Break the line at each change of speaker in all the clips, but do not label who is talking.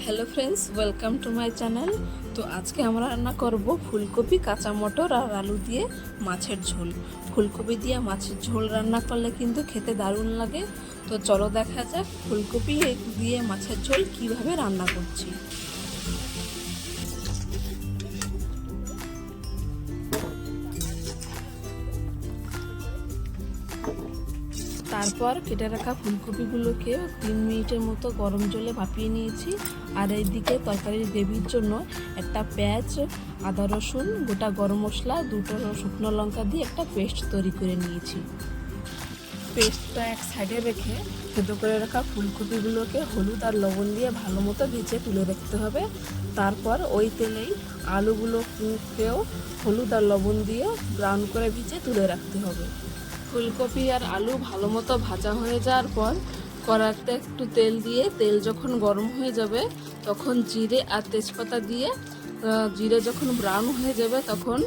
Hello friends, welcome to my channel. তো আজকে আমরা রান্না করব ফুলকপি, কাঁচা মটর আর আলু দিয়ে মাছের ঝোল। ফুলকপি দিয়ে মাছের ঝোল রান্না করলে কিন্তু খেতে দারুণ লাগে। তো চলো দেখা যাক ফুলকপি দিয়ে মাছের ঝোল কিভাবে রান্না করছি। তারপর কেটে রাখা ফুলকপিগুলোকে 3 মিনিটের মতো গরম জলে ভাপিয়ে নিয়েছি। আর এইদিকে তরকারির গ্রেভির জন্য একটা পেঁয়াজ, আদা রসুন, গোটা গরম মশলা, 2টো শুকনো লঙ্কা দিয়ে একটা পেস্ট তৈরি করে নিয়েছি। পেস্টটা এক সাইডে রেখে সেদ্ধ করে রাখা ফুলকপিগুলোকে হলুদ আর লবণ দিয়ে ভালো মতো ভেজে তুলে রাখতে হবে। তারপর ওই তেলেই আলুগুলোকেও হলুদ আর লবণ দিয়ে ব্রাউন করে ভেজে তুলে রাখতে হবে। ফুলকপি আর আলু ভালো মতো ভাজা হয়ে যাওয়ার পর কড়াইতে একটু তেল দিয়ে, তেল যখন গরম হয়ে যাবে তখন জিরে আর তেজপাতা দিয়ে, জিরে যখন ব্রাউন হয়ে যাবে তখন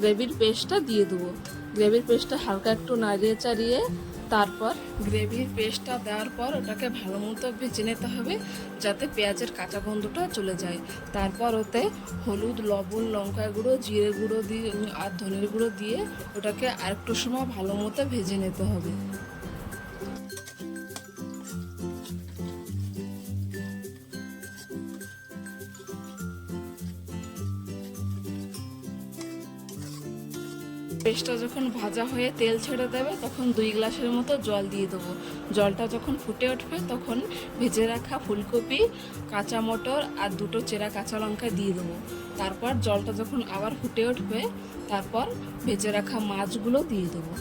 গ্রেভির পেস্টটা দিয়ে দেবো। গ্রেভির পেস্টটা হালকা একটু নাড়িয়ে চাড়িয়ে তারপর গ্রেভির পেস্টটা দেওয়ার পর ওটাকে ভালো মতো ভেজে নিতে হবে যাতে পেঁয়াজের কাঁচা গন্ধটা চলে যায়। তারপর ওতে হলুদ, লবণ, লঙ্কা গুঁড়ো, জিরে গুঁড়ো দিয়ে আর ধনের গুঁড়ো দিয়ে ওটাকে আরেকটু সময় ভালো মতো ভেজে নিতে হবে। পেস্টটা যখন ভাজা হয়ে তেল ছেড়ে দেবে তখন 2 গ্লাসের মতো জল দিয়ে দেবো। জলটা যখন ফুটে উঠবে তখন ভেজে রাখা ফুলকপি, কাঁচা মটর আর 2টো চেরা কাঁচা লঙ্কা দিয়ে দেবো। তারপর জলটা যখন আবার ফুটে উঠবে তারপর ভেজে রাখা মাছগুলো দিয়ে দেবো।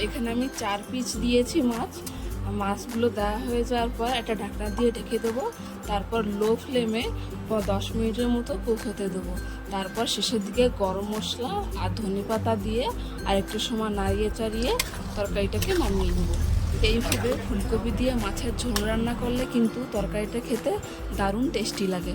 এখানে আমি 4 পিস দিয়েছি মাছ। মাছগুলো দেওয়া হয়ে যাওয়ার পর একটা ঢাকনা দিয়ে ঢেকে দেবো। তারপর লো ফ্লেমে 10 মিনিটের মতো কুক হতে দেবো। তারপর শেষের দিকে গরম মশলা আর ধনেপাতা দিয়ে আর একটু সময় নাড়িয়ে চাড়িয়ে তরকারিটাকে নামিয়ে নেবো। এইভাবে ফুলকপি দিয়ে মাছের ঝোল রান্না করলে কিন্তু তরকারিটা খেতে দারুণ টেস্টি লাগে।